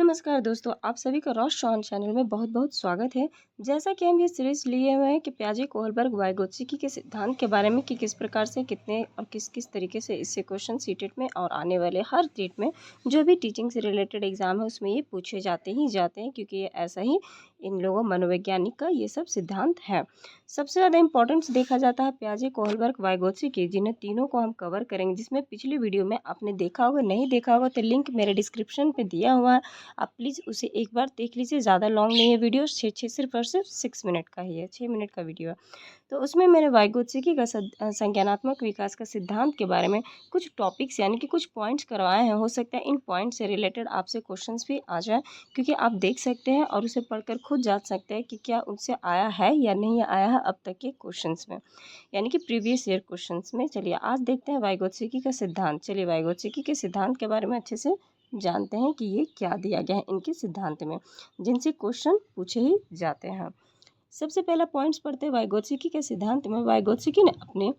नमस्कार दोस्तों, आप सभी का रॉस शॉन चैनल में बहुत-बहुत स्वागत है। जैसा कि हम ये सीरीज़ लिए हुए हैं कि पियाजे कोहलबर्ग वाइगोत्स्की के सिद्धांत के बारे में कि किस प्रकार से कितने और किस-किस तरीके से इससे क्वेश्चन सीटेट में और आने वाले हर ट्रीट में जो भी टीचिंग से रिलेटेड एग्ज़ाम है उसमें ये पूछे जाते ही जाते हैं, क्योंकि ये ऐसा ही इन लोगों मनोवैज्ञानिक का ये सब सिद्धांत है। सबसे ज़्यादा इम्पोर्टेंस देखा जाता है पियाजे कोहलबर्ग वाइगोत्स्की, जिन्हें तीनों को हम कवर करेंगे, जिसमें पिछली वीडियो में आपने देखा होगा, नहीं देखा होगा तो लिंक मेरे डिस्क्रिप्शन पे दिया हुआ है। आप प्लीज़ उसे एक बार देख लीजिए। ज़्यादा लॉन्ग नहीं है वीडियो, सिर्फ और सिर्फ 6 मिनट का ही है, 6 मिनट का वीडियो है। तो उसमें मैंने वाइगोत्स्की का संज्ञानात्मक विकास का सिद्धांत के बारे में कुछ टॉपिक्स यानी कि कुछ पॉइंट्स करवाए हैं। हो सकता है इन पॉइंट से रिलेटेड आपसे क्वेश्चंस भी आ जाए, क्योंकि आप देख सकते हैं और उसे पढ़कर खुद जान सकते हैं कि क्या उनसे आया है या नहीं आया है अब तक के क्वेश्चंस में, यानी कि प्रीवियस ईयर क्वेश्चंस में। चलिए आज देखते हैं वाइगोत्स्की का सिद्धांत। चलिए वाइगोत्स्की के सिद्धांत के बारे में अच्छे से जानते हैं कि ये क्या दिया गया है इनके सिद्धांत में, जिनसे क्वेश्चन पूछे ही जाते हैं। सबसे पहला पॉइंट्स पढ़ते हैं वाइगोत्स्की के सिद्धांत में। वाइगोत्स्की ने अपने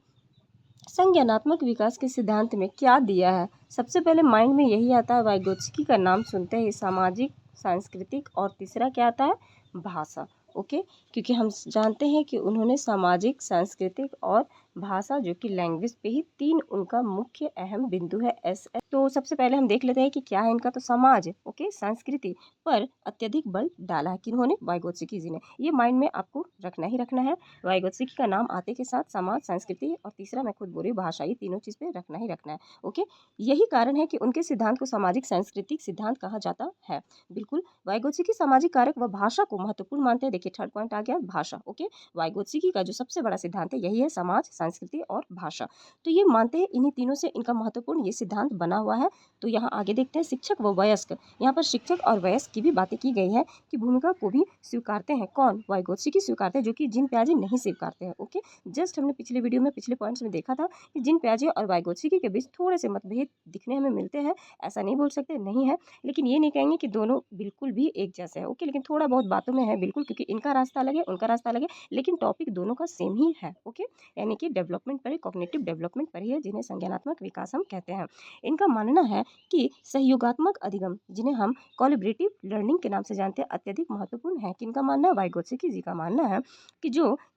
संज्ञानात्मक विकास के सिद्धांत में क्या दिया है, सबसे पहले माइंड में यही आता है। वाइगोत्स्की का नाम सुनते ही सामाजिक, सांस्कृतिक और तीसरा क्या आता है, भाषा। ओके, क्योंकि हम जानते हैं कि उन्होंने सामाजिक, सांस्कृतिक और भाषा, जो कि लैंग्वेज पे ही तीन उनका मुख्य अहम बिंदु है। एस तो सबसे पहले हम देख लेते हैं कि क्या है इनका। तो समाज, ओके, संस्कृति पर अत्यधिक बल डाला है किन्होंने, वाइगोत्स्की जी ने। ये माइंड में आपको रखना ही रखना है। वाइगोत्स्की का नाम आते के साथ समाज, संस्कृति और तीसरा मैं खुद बोली भाषा, ये तीनों चीज़ पे रखना ही रखना है। ओके, यही कारण है कि उनके सिद्धांत को सामाजिक सांस्कृतिक सिद्धांत कहा जाता है। बिल्कुल, वाइगोत्स्की सामाजिक कारक व भाषा को महत्वपूर्ण मानते हैं। देखिए थर्ड पॉइंट आ गया भाषा। ओके, वाइगोत्स्की का जो सबसे बड़ा सिद्धांत है यही है, समाज, संस्कृति और भाषा। तो ये मानते हैं, इन्हीं तीनों से इनका महत्वपूर्ण ये सिद्धांत बना हुआ है। तो यहाँ आगे देखते हैं शिक्षक व वयस्क। यहाँ पर शिक्षक और वयस्क की भी बातें की गई है कि भूमिका को भी स्वीकारते हैं। कौन, वाइगोत्स्की स्वीकारते हैं, जो कि जिन पियाजे नहीं स्वीकारते हैं। ओके, जस्ट हमने पिछले वीडियो में पिछले पॉइंट्स में देखा था कि जिन पियाजे और वाइगोत्स्की के बीच थोड़े से मतभेद दिखने हमें मिलते हैं। ऐसा नहीं बोल सकते नहीं है, लेकिन ये नहीं कहेंगे कि दोनों बिल्कुल भी एक जैसे है। ओके, लेकिन थोड़ा बहुत बातों में है बिल्कुल, क्योंकि इनका रास्ता अलग है, उनका रास्ता अलग है, लेकिन टॉपिक दोनों का सेम ही है। ओके, यानी कि डेवलपमेंट पर, कॉग्निटिव डेवलपमेंट पर ही है, जिन्हें संज्ञानात्मक विकास हम कहते हैं। इनका मानना है कि सहयोगात्मक अधिगम, जिन्हें हम कोलैबोरेटिव लर्निंग के नाम से जानते हैं, अत्यधिक महत्वपूर्ण है। किनका मानना है, वाइगोत्स्की जी का मानना है कि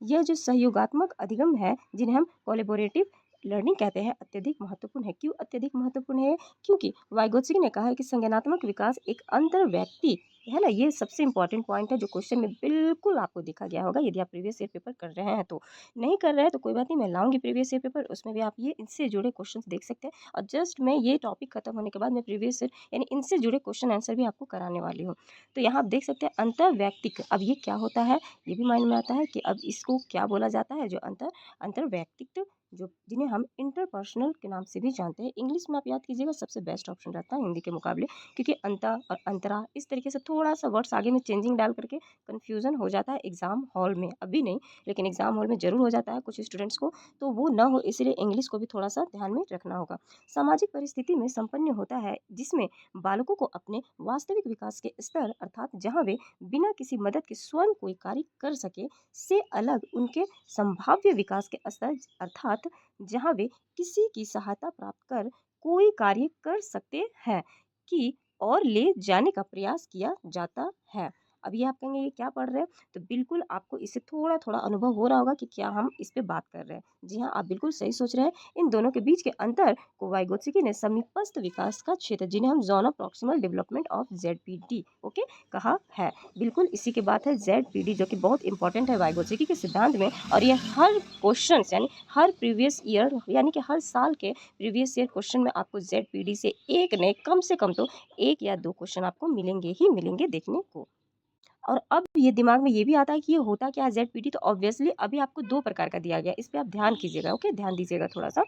यह जो सहयोगात्मक अधिगम है, जिन्हें हम कोलैबोरेटिव लर्निंग कहते हैं, अत्यधिक महत्वपूर्ण है। क्यों अत्यधिक महत्वपूर्ण है, क्योंकि वाइगोत्स्की ने कहा है कि संज्ञानात्मक विकास एक अंतर व्यक्ति है ना। ये सबसे इंपॉर्टेंट पॉइंट है जो क्वेश्चन में बिल्कुल आपको दिखा गया होगा, यदि आप प्रीवियस ईयर पेपर कर रहे हैं। तो नहीं कर रहे हैं तो कोई बात नहीं, मैं लाऊंगी प्रीवियस ईयर पेपर, उसमें भी आप ये इनसे जुड़े क्वेश्चन देख सकते हैं। और जस्ट मैं ये टॉपिक खत्म होने के बाद मैं प्रीवियस ईयर यानी इनसे जुड़े क्वेश्चन आंसर भी आपको कराने वाली हूँ। तो यहाँ आप देख सकते हैं अंतर व्यक्तिक। अब ये क्या होता है, ये भी माइंड में आता है कि अब इसको क्या बोला जाता है, जो अंतर व्यक्तित्व, जो जिन्हें हम इंटरपर्सनल के नाम से भी जानते हैं। इंग्लिश में आप याद कीजिएगा, सबसे बेस्ट ऑप्शन रहता है हिंदी के मुकाबले, क्योंकि अंता और अंतरा इस तरीके से थोड़ा सा वर्ड्स आगे में चेंजिंग डाल करके कन्फ्यूजन हो जाता है एग्जाम हॉल में। अभी नहीं, लेकिन एग्जाम हॉल में जरूर हो जाता है कुछ स्टूडेंट्स को, तो वो ना हो इसलिए इंग्लिश को भी थोड़ा सा ध्यान में रखना होगा। सामाजिक परिस्थिति में संपन्न होता है, जिसमें बालकों को अपने वास्तविक विकास के स्तर, अर्थात जहाँ वे बिना किसी मदद के स्वयं कोई कार्य कर सके, से अलग उनके संभाव्य विकास के स्तर, अर्थात जहाँ वे किसी की सहायता प्राप्त कर कोई कार्य कर सकते हैं, कि और ले जाने का प्रयास किया जाता है। अब ये आप कहेंगे ये क्या पढ़ रहे हैं, तो बिल्कुल आपको इससे थोड़ा थोड़ा अनुभव हो रहा होगा कि क्या हम इस पे बात कर रहे हैं। जी हाँ, आप बिल्कुल सही सोच रहे हैं। इन दोनों के बीच के अंतर को वाइगोत्स्की ने समीपस्थ विकास का क्षेत्र, जिन्हें हम zone of proximal development of ZPD okay कहा है। बिल्कुल इसी की बात है, ZPD, जो कि बहुत इंपॉर्टेंट है वाइगोत्स्की के सिद्धांत में। और ये हर क्वेश्चन यानी हर प्रीवियस ईयर यानी कि हर साल के प्रीवियस ईयर क्वेश्चन में आपको ZPD से एक ने कम से कम तो एक या दो क्वेश्चन आपको मिलेंगे ही मिलेंगे देखने को। और अब ये दिमाग में ये भी आता है कि ये होता क्या है ZPD, तो ऑब्वियसली अभी आपको दो प्रकार का दिया गया, इस पे आप ध्यान कीजिएगा। ओके, ध्यान दीजिएगा थोड़ा सा।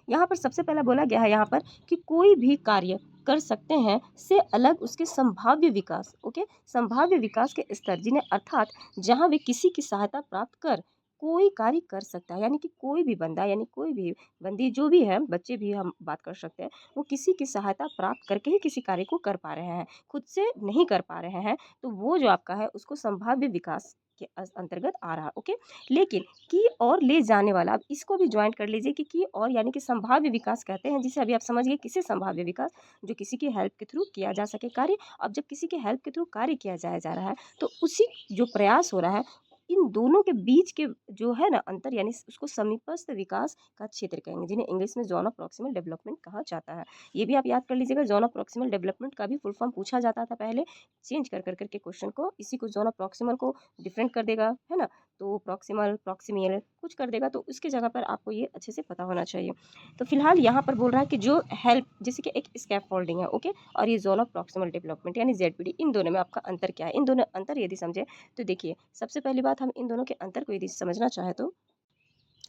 यहाँ पर सबसे पहला बोला गया है यहाँ पर कि कोई भी कार्य कर सकते हैं से अलग उसके संभाव्य विकास। ओके, संभाव्य विकास के स्तर, जिन्हें अर्थात जहाँ वे किसी की सहायता प्राप्त कर कोई कार्य कर सकता है, यानी कि कोई भी बंदा यानी कोई भी बंदी, जो भी है, बच्चे भी हम बात कर सकते हैं, वो किसी की सहायता प्राप्त करके ही किसी कार्य को कर पा रहे हैं, खुद से नहीं कर पा रहे हैं, तो वो जो आपका है उसको संभाव्य विकास के अंतर्गत आ रहा है। ओके, लेकिन की और ले जाने वाला, अब इसको भी ज्वाइन कर लीजिए कि की और यानी कि संभाव्य विकास कहते हैं, जिसे अभी आप समझ गए किसे संभाव्य विकास, जो किसी की हेल्प के थ्रू किया जा सके कार्य। अब जब किसी के हेल्प के थ्रू कार्य किया जाया जा रहा है तो उसी जो प्रयास हो रहा है इन दोनों के बीच के जो है ना अंतर, यानी उसको समीपस्थ विकास का क्षेत्र कहेंगे, जिन्हें इंग्लिश में जोन ऑफ प्रॉक्सिमल डेवलपमेंट कहा जाता है। ये भी आप याद कर लीजिएगा, जोन ऑफ प्रॉक्सिमल डेवलपमेंट का भी फुल फॉर्म पूछा जाता था पहले, चेंज कर करके क्वेश्चन को, इसी को जोन ऑफ प्रॉक्सिमल को डिफरेंट कर देगा, है ना, तो प्रॉक्सिमल प्रॉक्सिमियल कुछ कर देगा, तो उसकी जगह पर आपको ये अच्छे से पता होना चाहिए। तो फिलहाल यहाँ पर बोल रहा है कि जो हेल्प, जैसे कि एक स्कैप फोल्डिंग है, ओके, और ये जोन ऑफ प्रॉक्सिमल डेवलपमेंट यानी जेडपीडी, इन दोनों में आपका अंतर क्या है, इन दोनों अंतर यदि समझे तो देखिए, सबसे पहली बात, हम इन दोनों के अंतर को यदि समझना चाहे तो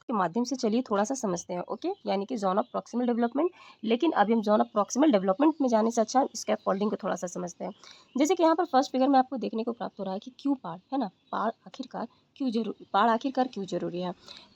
के माध्यम से चलिए थोड़ा सा समझते हैं। ओके, यानी कि जोन ऑफ प्रॉक्सिमल डेवलपमेंट, लेकिन अभी हम जोन ऑफ प्रॉक्सिमल डेवलपमेंट में जाने से अच्छा स्कैप फोल्डिंग को थोड़ा सा समझते हैं। जैसे कि यहाँ पर फर्स्ट फिगर में आपको देखने को प्राप्त हो रहा है कि क्यों पाड़, है ना, पाड़ आखिरकार क्यों जरूरी है।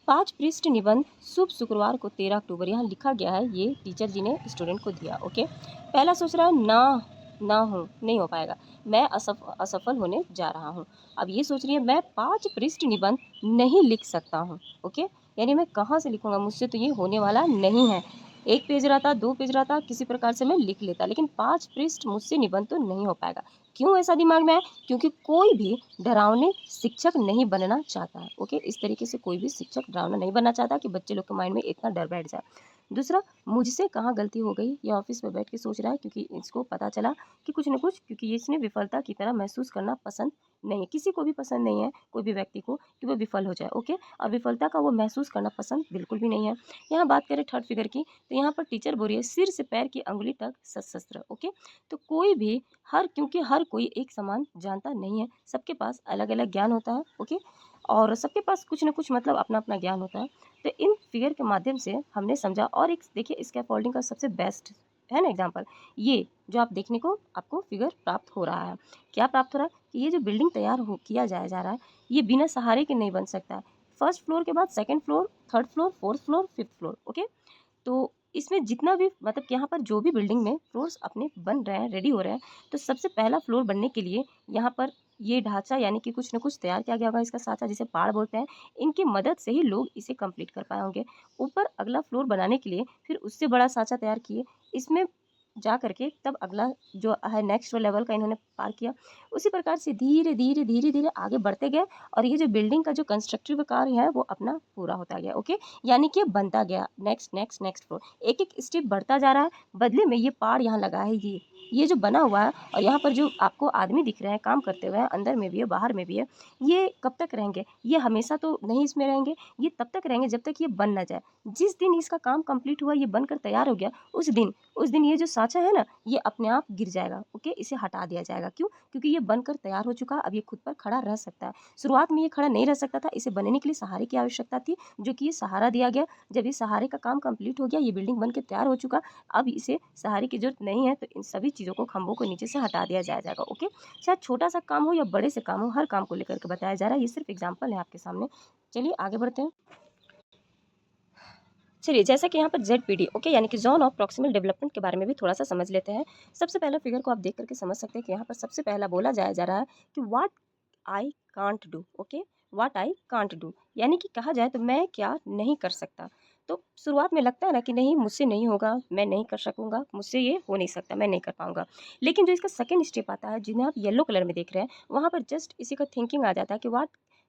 5 पृष्ठ निबंध शुभ शुक्रवार को 13 अक्टूबर, यहाँ लिखा गया है, ये टीचर जी ने स्टूडेंट को दिया। ओके, पहला सोच रहा है ना हूँ, नहीं हो पाएगा, मैं असफल होने जा रहा हूँ। अब ये सोच रही है मैं 5 पृष्ठ निबंध नहीं लिख सकता हूँ। ओके, यानी मैं कहाँ से लिखूँगा, मुझसे तो ये होने वाला नहीं है। 1 पेज रहता, 2 पेज रहता, किसी प्रकार से मैं लिख लेता, लेकिन 5 पृष्ठ मुझसे निबंध तो नहीं हो पाएगा। क्यों ऐसा दिमाग में है? क्योंकि कोई भी डरावने शिक्षक नहीं बनना चाहता है। ओके, इस तरीके से कोई भी शिक्षक डरावना नहीं बनना चाहता कि बच्चे लोग के माइंड में इतना डर बैठ जाए। दूसरा, मुझसे कहाँ गलती हो गई, ये ऑफिस में बैठ के सोच रहा है, क्योंकि इसको पता चला कि कुछ न कुछ, क्योंकि इसने विफलता की तरह महसूस करना पसंद नहीं है, किसी को भी पसंद नहीं है, कोई भी व्यक्ति को, कि वो विफल हो जाए। ओके, और विफलता का वो महसूस करना पसंद बिल्कुल भी नहीं है। यहाँ बात करें थर्ड फिगर की, तो यहाँ पर टीचर बोल रही है सिर से पैर की अंगुली तक सशस्त्र। ओके, तो कोई भी क्योंकि हर कोई एक समान जानता नहीं है, सबके पास अलग अलग ज्ञान होता है। ओके, और सबके पास कुछ न कुछ मतलब अपना अपना ज्ञान होता है। तो इन फिगर के माध्यम से हमने समझा, और एक देखिए स्कैफोल्डिंग का सबसे बेस्ट है ना एग्जाम्पल, ये जो आप देखने को आपको फिगर प्राप्त हो रहा है, क्या प्राप्त हो रहा है कि ये जो बिल्डिंग तैयार हो किया जाया जा रहा है, ये बिना सहारे के नहीं बन सकता है। फर्स्ट फ्लोर के बाद second floor, third floor, fourth floor, fifth floor. Okay, तो इसमें जितना भी मतलब यहाँ पर जो भी बिल्डिंग में फ्लोर्स अपने बन रहे हैं, रेडी हो रहे हैं, तो सबसे पहला फ्लोर बनने के लिए यहाँ पर ये ढांचा यानी कि कुछ न कुछ तैयार किया गया होगा, इसका साँचा जिसे पाड़ बोलते हैं, इनकी मदद से ही लोग इसे कंप्लीट कर पाए होंगे। ऊपर अगला फ्लोर बनाने के लिए फिर उससे बड़ा साँचा तैयार किए, इसमें जा करके तब अगला जो है नेक्स्ट लेवल का इन्होंने पार किया। उसी प्रकार से धीरे धीरे धीरे धीरे आगे बढ़ते गए, और ये जो बिल्डिंग का जो कंस्ट्रक्टिव कार्य है वो अपना पूरा होता गया। ओके, यानी कि बनता गया नेक्स्ट नेक्स्ट नेक्स्ट फ्लोर, एक एक स्टेप बढ़ता जा रहा है। बदले में ये पाड़ यहाँ लगा है, ये जो बना हुआ है, और यहाँ पर जो आपको आदमी दिख रहे हैं काम करते हुए, अंदर में भी है बाहर में भी है, ये कब तक रहेंगे, ये हमेशा तो नहीं इसमें रहेंगे, ये तब तक रहेंगे जब तक ये बन ना जाए। जिस दिन इसका काम कंप्लीट हुआ, ये बनकर तैयार हो गया, उस दिन ये जो साँचा है ना, ये अपने आप गिर जाएगा। ओके, इसे हटा दिया जाएगा। क्यों? क्योंकि ये बनकर तैयार हो चुका है, अब ये खुद पर खड़ा रह सकता है। शुरुआत में ये खड़ा नहीं रह सकता था, इसे बनने के लिए सहारे की आवश्यकता थी, जो कि ये सहारा दिया गया। जब ये सहारे का काम कंप्लीट हो गया, ये बिल्डिंग बन के तैयार हो चुका, अब इसे सहारे की जरूरत नहीं है, तो इन सभी चीज़ों को, खंभों को नीचे से हटा दिया जाएगा। ओके, चाहे छोटा सा काम हो या बड़े से काम हो, हर काम को लेकर के बताया जा रहा है, ये सिर्फ एग्जाम्पल है आपके सामने। चलिए आगे बढ़ते हैं। चलिए, जैसा कि यहाँ पर जेडपीडी, ओके, यानी कि जोन ऑफ प्रॉक्सिमल डेवलपमेंट के बारे में भी थोड़ा सा समझ लेते हैं। सबसे पहला फिगर को आप देख करके समझ सकते हैं कि यहाँ पर सबसे पहला बोला जाया जा रहा है कि what I can't do. Okay, what I can't do, यानी कि कहा जाए तो मैं क्या नहीं कर सकता। तो शुरुआत में लगता है ना कि नहीं, मुझसे नहीं होगा, मैं नहीं कर सकूंगा, मुझसे ये हो नहीं सकता, मैं नहीं कर पाऊंगा। लेकिन जो इसका सेकंड स्टेप आता है, जिन्हें आप येलो कलर में देख रहे हैं, वहाँ पर जस्ट इसी का थिंकिंग आ जाता है कि what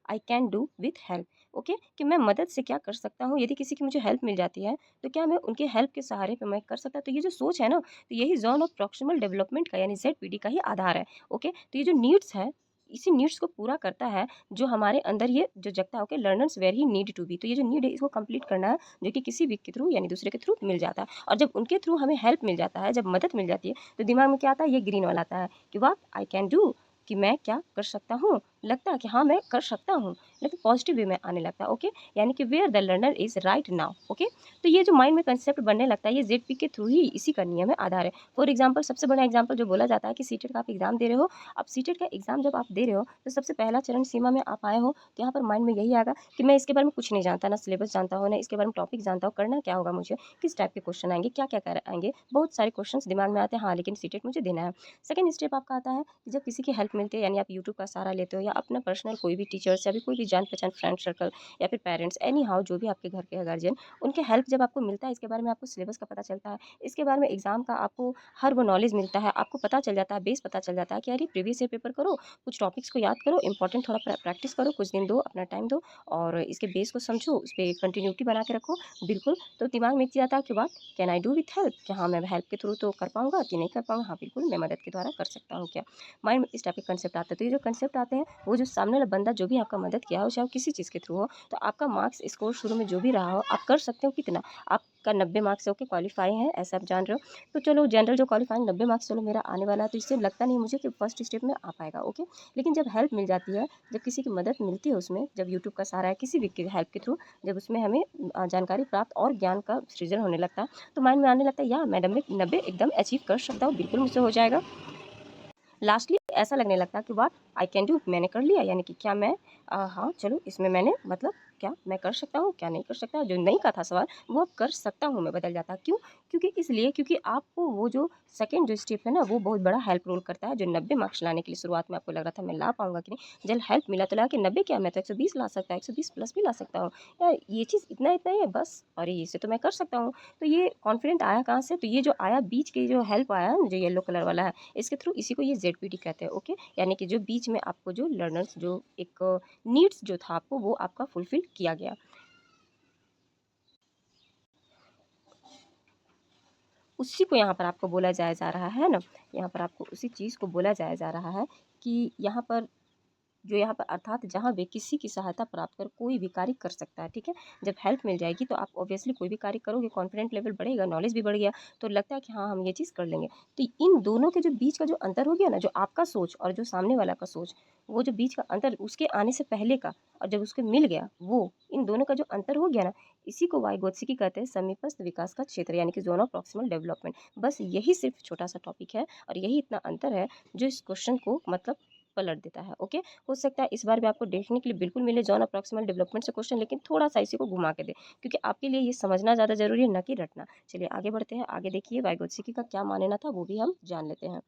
I can do with help. Okay, कि मैं मदद से क्या कर सकता हूँ, यदि किसी की मुझे हेल्प मिल जाती है तो क्या मैं उनके हेल्प के सहारे पे मैं कर सकता। तो ये जो सोच है ना, तो यही जोन ऑफ प्रॉक्सिमल डेवलपमेंट का यानी जेडपीडी का ही आधार है। ओके, तो ये जो नीड्स है, इसी नीड्स को पूरा करता है, जो हमारे अंदर ये जो जगता है। Okay, learners where he need to be, तो ये जो नीड है इसको कंप्लीट करना है, जो कि किसी भी के थ्रू यानी दूसरे के थ्रू मिल जाता है। और जब उनके थ्रू हमें हेल्प मिल जाता है, जब मदद मिल जाती है, तो दिमाग में क्या आता है, ये ग्रीन वाला आता है कि व्हाट आई कैन डू, कि मैं क्या कर सकता हूँ, लगता है कि हाँ मैं कर सकता हूँ, लेकिन पॉजिटिव वे में आने लगता है। ओके, यानी कि where the learner is right now. Okay, तो ये जो माइंड में कंसेप्ट बनने लगता है, ये जेडपी के थ्रू ही, इसी का नियम है, आधार है। फॉर एग्जाम्पल, सबसे बड़ा एग्जाम्पल जो बोला जाता है कि सीटेट का आप एग्जाम दे रहे हो। अब सीटेट का एग्जाम जब आप दे रहे हो, तो सबसे पहला चरण सीमा में आप आए हो, तो यहाँ पर माइंड में यही आएगा कि मैं इसके बारे में कुछ नहीं जानता, ना सिलेबस जानता हूँ, ना इसके बारे में टॉपिक जानता हूँ, करना क्या होगा मुझे, किस टाइप के क्वेश्चन आएंगे, क्या क्या कर आएंगे, बहुत सारे क्वेश्चन दिमाग में आते हैं, हाँ लेकिन सीटेट मुझे देना है। सेकंड स्टेप आपका आता है कि जब किसी की हेल्प मिलती है, यानी आप यूट्यूब का सहारा लेते हो, या अपना पर्सनल कोई भी टीचर्स या फिर कोई भी जान पहचान फ्रेंड सर्कल या फिर पेरेंट्स एनी हाउ जो भी आपके घर के गार्जियन, उनके हेल्प जब आपको मिलता है, इसके बारे में आपको सिलेबस का पता चलता है, इसके बारे में एग्जाम का आपको हर वो नॉलेज मिलता है, आपको पता चल जाता है, बेस पता चल जाता है कि अरे प्रीवियस ईयर पेपर करो, कुछ टॉपिक्स को याद करो, इंपॉर्टेंट थोड़ा प्रैक्टिस करो, कुछ दिन दो, अपना टाइम दो और इसके बेस को समझो, उस पर कंटिन्यूटी बना के रखो। बिल्कुल, तो दिमाग में एक चीज़ आता है कि बात can I do with help, कि हाँ मैं हेल्प के थ्रू तो कर पाऊंगा कि नहीं कर पाऊंगा, हाँ बिल्कुल मैं मदद के द्वारा कर सकता हूँ क्या। माइंड में इस टाइप के कंसेप्ट आते हैं। तो ये जो कंसेप्ट आते हैं, वो जो सामने वाला बंदा जो भी आपका मदद किया हो, चाहे वो किसी चीज़ के थ्रू हो, तो आपका मार्क्स स्कोर शुरू में जो भी रहा हो, आप कर सकते हो कितना, आपका 90 मार्क्स से होकर क्वालिफाई है ऐसा आप जान रहे हो। तो चलो जनरल जो क्वालिफाइंग 90 मार्क्स चलो मेरा आने वाला है, तो इससे लगता नहीं मुझे कि फर्स्ट स्टेप में आ पाएगा। ओके, लेकिन जब हेल्प मिल जाती है, जब किसी की मदद मिलती है उसमें, जब यूट्यूब का सहारा है किसी भी की हेल्प के थ्रू, जब उसमें हमें जानकारी प्राप्त और ज्ञान का सृजन होने लगता है, तो माइंड में आने लगता है या मैडम में 90 एकदम अचीव कर सकता हूँ, बिल्कुल मुझसे हो जाएगा। लास्टली ऐसा लगने लगता है कि वाट आई कैन डू, मैंने कर लिया, यानी कि क्या मैं हाँ चलो इसमें मैंने मतलब क्या मैं कर सकता हूँ, क्या नहीं कर सकता, जो नहीं का था सवाल वो अब कर सकता हूँ मैं बदल जाता है। क्यों? क्योंकि इसलिए क्योंकि आपको वो जो सेकंड जो स्टेप है ना, वो बहुत बड़ा हेल्प रोल करता है। जो 90 मार्क्स लाने के लिए शुरुआत में आपको लग रहा था मैं ला पाऊंगा कि नहीं, जब हेल्प मिला तो लगा कि 90 क्या, मैं तो 120 ला सकता, 120 प्लस भी ला सकता हूँ, या ये चीज़ इतना इतना ही है बस, और इसे तो मैं कर सकता हूँ। तो ये कॉन्फिडेंट आया कहाँ से? तो ये जो आया बीच के जो हेल्प आया जो येलो कलर वाला है, इसके थ्रू, इसी को ये ZPT कहते हैं। ओके, यानी कि जो बीच में आपको जो लर्नर्स जो एक नीड्स जो था आपको वो आपका फुलफिल किया गया, उसी को यहाँ पर आपको बोला जाया जा रहा है ना, यहाँ पर आपको उसी चीज़ को बोला जाया जा रहा है कि यहाँ पर जो यहाँ पर अर्थात जहाँ भी किसी की सहायता प्राप्त कर कोई भी कार्य कर सकता है। ठीक है, जब हेल्प मिल जाएगी तो आप ऑब्वियसली कोई भी कार्य करोगे, कॉन्फिडेंट लेवल बढ़ेगा, नॉलेज भी बढ़ गया, तो लगता है कि हाँ हम ये चीज़ कर लेंगे। तो इन दोनों के जो बीच का जो अंतर हो गया ना, जो आपका सोच और जो सामने वाला का सोच, वो जो बीच का अंतर उसके आने से पहले का और जब उसको मिल गया, वो इन दोनों का जो अंतर हो गया ना, इसी को वाइगोत्स्की कहते हैं समीपस्थ विकास का क्षेत्र, यानी कि जोन ऑफ प्रॉक्सिमल डेवलपमेंट। बस यही सिर्फ छोटा सा टॉपिक है और यही इतना अंतर है जो इस क्वेश्चन को मतलब पलट देता है। ओके, हो सकता है इस बार भी आपको देखने के लिए बिल्कुल मिले जॉन अप्रॉक्सिमल डेवलपमेंट से क्वेश्चन, लेकिन थोड़ा सा इसी को घुमा के दे, क्योंकि आपके लिए ये समझना ज़्यादा जरूरी है, ना कि रटना। चलिए आगे बढ़ते हैं, आगे देखिए वाइगोत्स्की का क्या मानना था वो भी हम जान लेते हैं।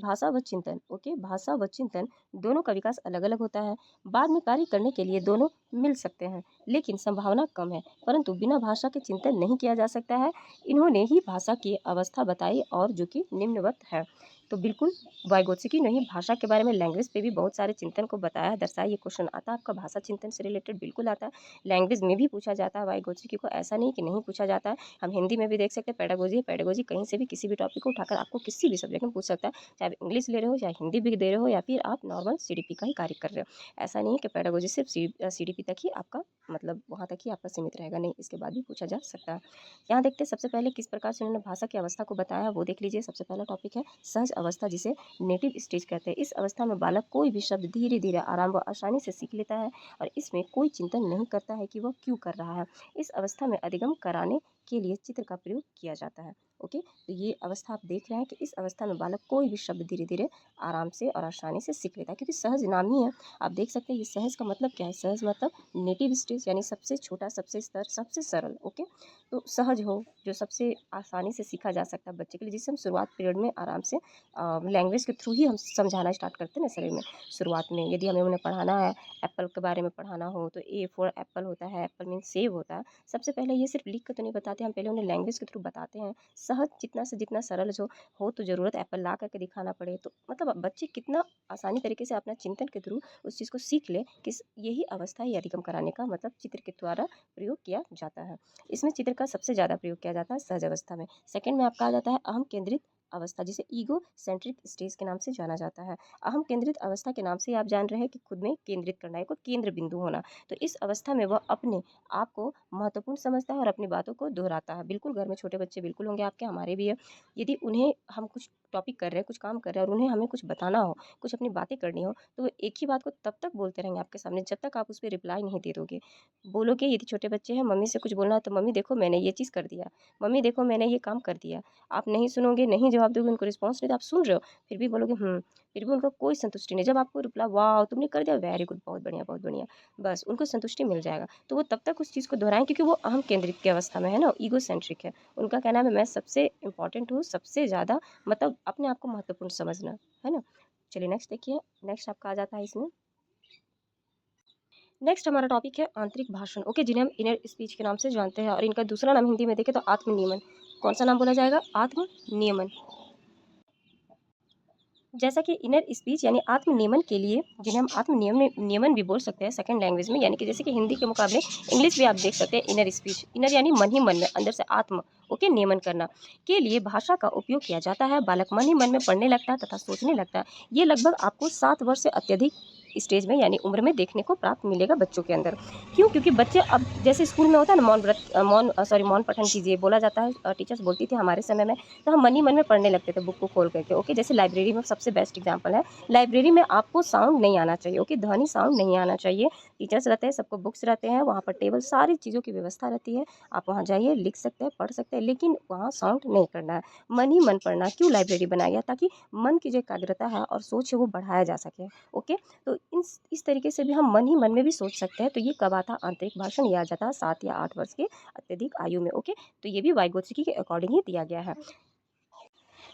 भाषा व चिंतन। ओके, भाषा व चिंतन दोनों का विकास अलग अलग होता है। बाद में कार्य करने के लिए दोनों मिल सकते हैं, लेकिन संभावना कम है। परंतु बिना भाषा के चिंतन नहीं किया जा सकता है। इन्होंने ही भाषा की अवस्था बताई और जो कि निम्नवत है। तो बिल्कुल वाइगोत्स्की ने ही भाषा के बारे में, लैंग्वेज पे भी बहुत सारे चिंतन को बताया, दर्शाया। ये क्वेश्चन आता है आपका भाषा चिंतन से रिलेटेड, बिल्कुल आता है। लैंग्वेज में भी पूछा जाता है वाइगोत्स्की को, ऐसा नहीं कि नहीं पूछा जाता है। हम हिंदी में भी देख सकते हैं, पेडागोजी पेडागोजी कहीं से भी किसी भी टॉपिक को उठाकर आपको किसी भी सब्जेक्ट में पूछ सकता है, चाहे आप इंग्लिश ले रहे हो, चाहे हिंदी भी दे रहे हो, या फिर आप नॉर्मल CDP का ही कार्य कर रहे हो। ऐसा नहीं है कि पेडागोजी सिर्फ CDP तक ही आपका मतलब वहाँ तक ही आपका सीमित रहेगा, नहीं, इसके बाद भी पूछा जा सकता है। यहाँ देखते हैं सबसे पहले किस प्रकार से उन्होंने भाषा की अवस्था को बताया, वो देख लीजिए। सबसे पहला टॉपिक है सहज अवस्था, जिसे नेटिव स्टेज कहते हैं। इस अवस्था में बालक कोई भी शब्द धीरे धीरे, आराम व आसानी से सीख लेता है और इसमें कोई चिंतन नहीं करता है कि वह क्यों कर रहा है। इस अवस्था में अधिगम कराने के लिए चित्र का प्रयोग किया जाता है। ओके, तो ये अवस्था आप देख रहे हैं कि इस अवस्था में बालक कोई भी शब्द धीरे धीरे, आराम से और आसानी से सीख लेता है, क्योंकि सहज नाम ही है। आप देख सकते हैं ये सहज का मतलब क्या है। सहज मतलब नेटिव स्टेज, यानी सबसे छोटा, सबसे स्तर, सबसे सरल। ओके, तो सहज हो, जो सबसे आसानी से सीखा जा सकता है बच्चे के लिए, जिसे हम शुरुआत पीरियड में आराम से लैंग्वेज के थ्रू ही हम समझाना स्टार्ट करते हैं ना शरीर में। शुरुआत में यदि हमें उन्हें पढ़ाना है, एप्पल के बारे में पढ़ाना हो, तो A फॉर एप्पल होता है, एप्पल मीन सेब होता है। सबसे पहले ये सिर्फ लिख कर तो नहीं बताते, हम पहले उन्हें लैंग्वेज के थ्रू बताते हैं। सहज जितना से जितना सरल जो हो, तो ज़रूरत एप्पल ला करके दिखाना पड़े, तो मतलब बच्चे कितना आसानी तरीके से अपना चिंतन के थ्रू उस चीज़ को सीख ले, किस यही अवस्था ही अधिगम कराने का मतलब चित्र के द्वारा प्रयोग किया जाता है। इसमें चित्र का सबसे ज़्यादा प्रयोग किया जाता है सहज अवस्था में। सेकंड में आपका आ जाता है अहम केंद्रित अवस्था, जिसे ईगो सेंट्रिक स्टेज के नाम से जाना जाता है। अहम केंद्रित अवस्था के नाम से आप जान रहे हैं कि खुद में केंद्रित करना है, को केंद्र बिंदु होना। तो इस अवस्था में वह अपने आप को महत्वपूर्ण समझता है और अपनी बातों को दोहराता है। बिल्कुल घर में छोटे बच्चे बिल्कुल होंगे आपके, हमारे भी है। यदि उन्हें हम कुछ टॉपिक कर रहे हैं, कुछ काम कर रहे हैं और उन्हें हमें कुछ बताना हो, कुछ अपनी बातें करनी हो, तो वो एक ही बात को तब तक बोलते रहेंगे आपके सामने जब तक आप उस पर रिप्लाई नहीं दे दोगे। बोलोगे, यदि छोटे बच्चे हैं, मम्मी से कुछ बोलना है तो मम्मी देखो मैंने ये चीज़ कर दिया, मम्मी देखो मैंने ये काम कर दिया। आप नहीं सुनोगे, नहीं जवाब दोगे, उनको रिस्पॉन्स नहीं, तो आप सुन रहे हो फिर भी बोलोगे फिर भी उनका कोई संतुष्टि नहीं। जब आपको रिप्लाई वाह तुमने कर दिया, वेरी गुड, बहुत बढ़िया बहुत बढ़िया, बस उनको संतुष्टि मिल जाएगा। तो वो तब तक उस चीज़ को दोहराएं, क्योंकि वो अहम केंद्रित की अवस्था में है ना, ईगो सेंट्रिक है। उनका कहना है मैं सबसे इंपॉर्टेंट हूँ, सबसे ज़्यादा मतलब अपने आप को महत्वपूर्ण समझना, है ना। चलिए नेक्स्ट देखिए, नेक्स्ट आपका आ जाता है इसमें। नेक्स्ट हमारा टॉपिक है आंतरिक भाषण, ओके, जिन्हें हम इनर स्पीच के नाम से जानते हैं, और इनका दूसरा नाम हिंदी में देखें तो आत्म नियमन। कौन सा नाम बोला जाएगा? आत्म नियमन। जैसा कि इनर स्पीच यानी आत्म नियमन के लिए, जिन्हें हम आत्म नियमन भी बोल सकते हैं सेकंड लैंग्वेज में, यानी कि जैसे कि हिंदी के मुकाबले इंग्लिश भी आप देख सकते हैं इनर स्पीच। इनर यानी मन ही मन में, अंदर से आत्म, ओके, नियमन करना के लिए भाषा का उपयोग किया जाता है। बालक मन ही मन में पढ़ने लगता है तथा सोचने लगता है। ये लगभग आपको 7 वर्ष से अत्यधिक स्टेज में यानी उम्र में देखने को प्राप्त मिलेगा बच्चों के अंदर। क्यों? क्योंकि बच्चे अब जैसे स्कूल में होता है ना, मौन पठन कीजिए बोला जाता है, टीचर्स बोलती थी हमारे समय में, तो हम मन ही मन में पढ़ने लगते थे बुक को खोल करके, ओके। जैसे लाइब्रेरी में सबसे बेस्ट एग्जांपल है, लाइब्रेरी में आपको साउंड नहीं आना चाहिए, ओके, ध्वनि साउंड नहीं आना चाहिए। टीचर्स रहते हैं, सबको बुक्स रहते हैं, वहाँ पर टेबल सारी चीज़ों की व्यवस्था रहती है, आप वहाँ जाइए, लिख सकते हैं, पढ़ सकते हैं, लेकिन वहाँ साउंड नहीं करना है, मन ही मन पढ़ना। क्यों लाइब्रेरी बनाई है? ताकि मन की जो एकाग्रता है और सोच है वो बढ़ाया जा सके, ओके। तो इस तरीके से भी हम मन ही मन में भी सोच सकते हैं। तो ये कब आता? आंतरिक भाषण यह आ जाता है 7 या 8 वर्ष के अत्यधिक आयु में, ओके। तो ये भी वाइगोत्स्की के अकॉर्डिंग ही दिया गया है।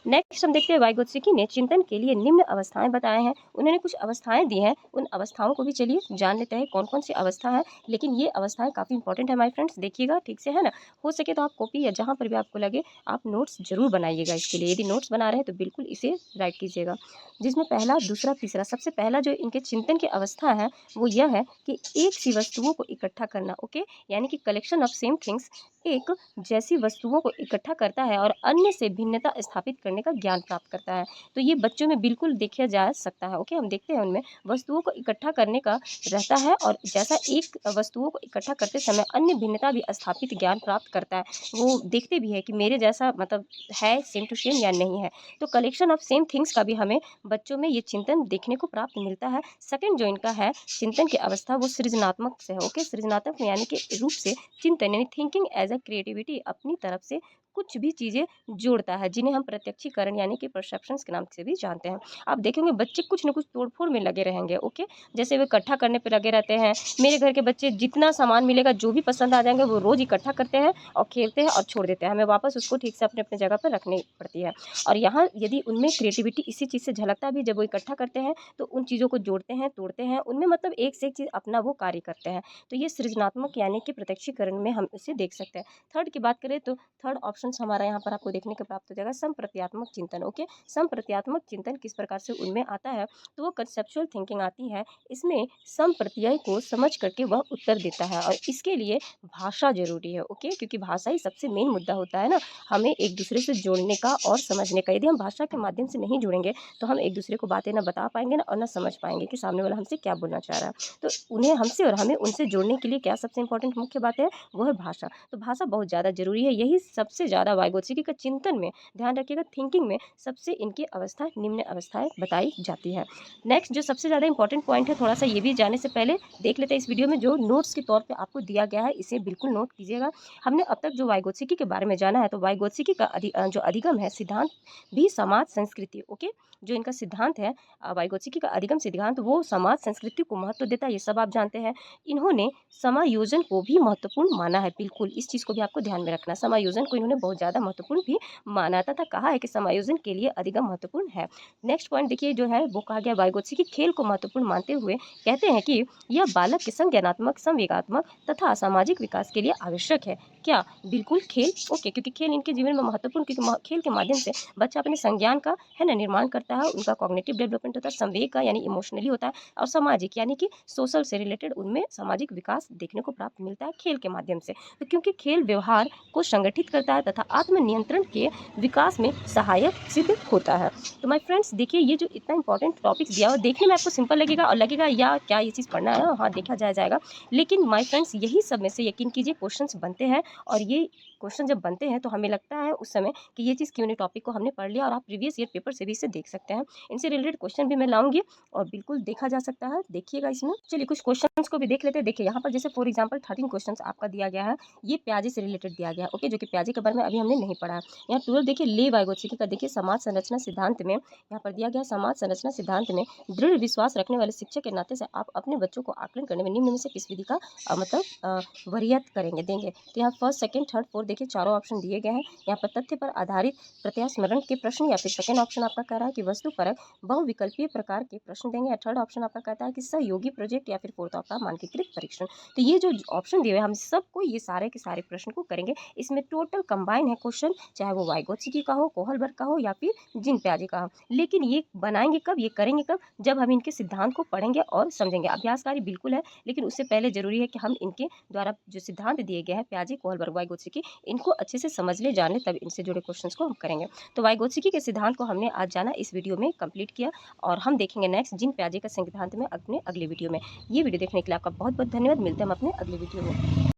नेक्स्ट हम देखते हैं वाइगोत्स्की ने चिंतन के लिए निम्न अवस्थाएं बताए हैं। उन्होंने कुछ अवस्थाएं दी हैं, उन अवस्थाओं को भी चलिए जान लेते हैं कौन कौन सी अवस्था है। लेकिन ये अवस्थाएं काफ़ी इंपॉर्टेंट है माय फ्रेंड्स, देखिएगा ठीक से, है ना। हो सके तो आप कॉपी या जहाँ पर भी आपको लगे आप नोट्स जरूर बनाइएगा। इसके लिए यदि नोट्स बना रहे हैं तो बिल्कुल इसे राइट कीजिएगा। जिसमें पहला, दूसरा, तीसरा, सबसे पहला जो इनके चिंतन की अवस्था है वो यह है कि एक सी वस्तुओं को इकट्ठा करना, ओके, यानी कि कलेक्शन ऑफ सेम थिंग्स, एक जैसी वस्तुओं को इकट्ठा करता है और अन्य से भिन्नता स्थापित करने का ज्ञान प्राप्त करता है। तो ये बच्चों में बिल्कुल देखा जा सकता है, ओके। हम देखते हैं उनमें वस्तुओं को इकट्ठा करने का रहता है, और जैसा एक वस्तुओं को इकट्ठा करते समय अन्य भिन्नता भी स्थापित ज्ञान प्राप्त करता है, वो देखते भी है कि मेरे जैसा मतलब है सेम टू सेम या नहीं है। तो कलेक्शन ऑफ सेम थिंग्स का भी हमें बच्चों में ये चिंतन देखने को प्राप्त मिलता है। सेकंड जो इनका है चिंतन की अवस्था वो सृजनात्मक से है, ओके। सृजनात्मक यानी कि रूप से चिंतन यानी थिंकिंग एज अ क्रिएटिविटी, अपनी तरफ से कुछ भी चीज़ें जोड़ता है, जिन्हें हम प्रत्यक्षीकरण यानी कि परसेप्शंस के नाम से भी जानते हैं। आप देखेंगे बच्चे कुछ न कुछ तोड़-फोड़ में लगे रहेंगे, ओके। जैसे वे इकट्ठा करने पे लगे रहते हैं। मेरे घर के बच्चे जितना सामान मिलेगा, जो भी पसंद आ जाएँगे, वो रोज़ इकट्ठा करते हैं और खेलते हैं और छोड़ देते हैं। हमें वापस उसको ठीक से अपने-अपने जगह पर रखनी पड़ती है। और यहाँ यदि उनमें क्रिएटिविटी इसी चीज़ से झलकता भी, जब वो इकट्ठा करते हैं तो उन चीज़ों को जोड़ते हैं, तोड़ते हैं, उनमें मतलब एक से एक चीज़ अपना वो कार्य करते हैं। तो ये सृजनात्मक यानी कि प्रत्यक्षीकरण में हम इसे देख सकते हैं। थर्ड की बात करें तो थर्ड ऑप्शन हमारा यहाँ पर आपको देखने को प्राप्त हो जाएगा संप्रत्यात्मक चिंतन, ओके। संप्रत्यात्मक चिंतन किस प्रकार से उनमें आता है? तो वो कंसेप्चुअल थिंकिंग आती है। इसमें संप्रत्यय को समझ करके वह उत्तर देता है, और इसके लिए भाषा जरूरी है, ओके, क्योंकि भाषा ही सबसे मेन मुद्दा होता है ना, हमें एक दूसरे से जोड़ने का और समझने का। यदि हम भाषा के माध्यम से नहीं जुड़ेंगे तो हम एक दूसरे को बातें ना बता पाएंगे ना, और ना समझ पाएंगे कि सामने वाला हमसे क्या बोलना चाह रहा है। तो उन्हें हमसे और हमें उनसे जोड़ने के लिए क्या सबसे इंपॉर्टेंट मुख्य बात है? वो है भाषा। तो भाषा बहुत ज़्यादा ज़रूरी है। यही सबसे ज़्यादा वाइगोत्स्की का चिंतन में, ध्यान रखिएगा, थिंकिंग में सबसे इनकी अवस्था निम्न अवस्थाएं बताई जाती है। नेक्स्ट जो सबसे ज़्यादा इंपॉर्टेंट पॉइंट है, थोड़ा सा ये भी जाने से पहले देख लेते हैं इस वीडियो में जो नोट्स के तौर पे आपको दिया गया है, इसे बिल्कुल नोट कीजिएगा। हमने अब तक जो वाइगोत्स्की के बारे में जाना है, तो वाइगोत्स्की का जो अधिगम है सिद्धांत भी समाज संस्कृति, ओके, जो इनका सिद्धांत है वाइगोत्स्की का अधिगम सिद्धांत, वो समाज संस्कृति को महत्व देता है, ये सब आप जानते हैं। इन्होंने समायोजन को भी महत्वपूर्ण माना है, बिल्कुल इस चीज़ को भी आपको ध्यान में रखना। समायोजन को इन्होंने बहुत ज़्यादा महत्वपूर्ण भी माना तथा कहा है कि समायोजन के लिए अधिगम महत्वपूर्ण है। नेक्स्ट पॉइंट देखिए जो है वो कहा गया वाइगोत्स्की खेल को महत्वपूर्ण मानते हुए कहते हैं कि यह बालक के संज्ञानात्मक, संवेगात्मक तथा सामाजिक विकास के लिए आवश्यक है। क्या? बिल्कुल खेल, ओके, क्योंकि खेल इनके जीवन में महत्वपूर्ण, क्योंकि खेल के माध्यम से बच्चा अपने संज्ञान का, है ना, निर्माण करता है, उनका कॉग्निटिव डेवलपमेंट होता है, संवेग का यानी इमोशनली होता है, और सामाजिक यानी कि सोशल से रिलेटेड उनमें सामाजिक विकास देखने को प्राप्त मिलता है खेल के माध्यम से। तो क्योंकि खेल व्यवहार को संगठित करता है तथा आत्मनियंत्रण के विकास में सहायक सिद्ध होता है। तो माय फ्रेंड्स देखिए, ये जो इतना इंपॉर्टेंट टॉपिक दिया हुआ, देखने में आपको सिंपल लगेगा और लगेगा या क्या ये चीज़ पढ़ना है, हाँ देखा जाएगा, लेकिन माय फ्रेंड्स यही सब में से यकीन कीजिए क्वेश्चंस बनते हैं, और ये क्वेश्चन जब बनते हैं तो हमें लगता है उस समय कि ये चीज़ क्यों नहीं, टॉपिक को हमने पढ़ लिया, और आप प्रीवियस ईयर पेपर से भी इसे देख सकते हैं। इनसे रिलेटेड क्वेश्चन भी मैं लाऊंगी और बिल्कुल देखा जा सकता है, देखिएगा इसमें। चलिए कुछ क्वेश्चंस को भी देख लेते हैं। देखिए यहाँ पर जैसे फॉर एग्जांपल 13 क्वेश्चंस आपका दिया गया है, ये प्याजे से रिलेटेड दिया गया है, ओके, जो कि प्याजे के बारे में अभी हमने नहीं पढ़ा है। यहाँ 12 देखिए ले वाइगोत्स्की का, देखिए समाज संरचना सिद्धांत में यहाँ पर दिया गया, समाज संरचना सिद्धांत में दृढ़ विश्वास रखने वाले शिक्षक के नाते से आप अपने बच्चों को आकलन करने में निम्न में से किस विधि का मतलब वरीयत करेंगे, देंगे। तो यहाँ फर्स्ट, सेकंड, थर्ड, फोर्थ देखिए चारों ऑप्शन दिए गए हैं। यहाँ पर तथ्य पर आधारित प्रत्यास्मरण के प्रश्न, या फिर सेकंड ऑप्शन आपका कह रहा है कि वस्तुपरक बहुविकल्पीय प्रकार के प्रश्न देंगे, या थर्ड ऑप्शन आपका कहता है कि सहयोगी प्रोजेक्ट, या फिर फोर्थ आपका मानकीकृत परीक्षण। तो ये जो ऑप्शन दिए हुए हैं हम सबको ये सारे के सारे प्रश्न को करेंगे। इसमें टोटल कंबाइन है क्वेश्चन, चाहे वो वाइगोत्स्की का हो, कोहलबर्ग का हो, या फिर जिन प्याजे का हो। लेकिन ये बनाएंगे कब, ये करेंगे कब, जब हम इनके सिद्धांत को पढ़ेंगे और समझेंगे। अभ्यासकारी बिल्कुल है, लेकिन उससे पहले जरूरी है कि हम इनके द्वारा जो सिद्धांत दिए गए हैं प्याजे, कोहलबर्ग, वाइगोत्स्की, इनको अच्छे से समझ ले, जान ले, तब इनसे जुड़े क्वेश्चंस को हम करेंगे। तो वाइगोत्स्की के सिद्धांत को हमने आज जाना, इस वीडियो में कंप्लीट किया, और हम देखेंगे नेक्स्ट जिन प्याजे का सिद्धांत में अपने अगले वीडियो में। ये वीडियो देखने के लिए आपका बहुत बहुत धन्यवाद। मिलते हैं हम अपने अगले वीडियो में।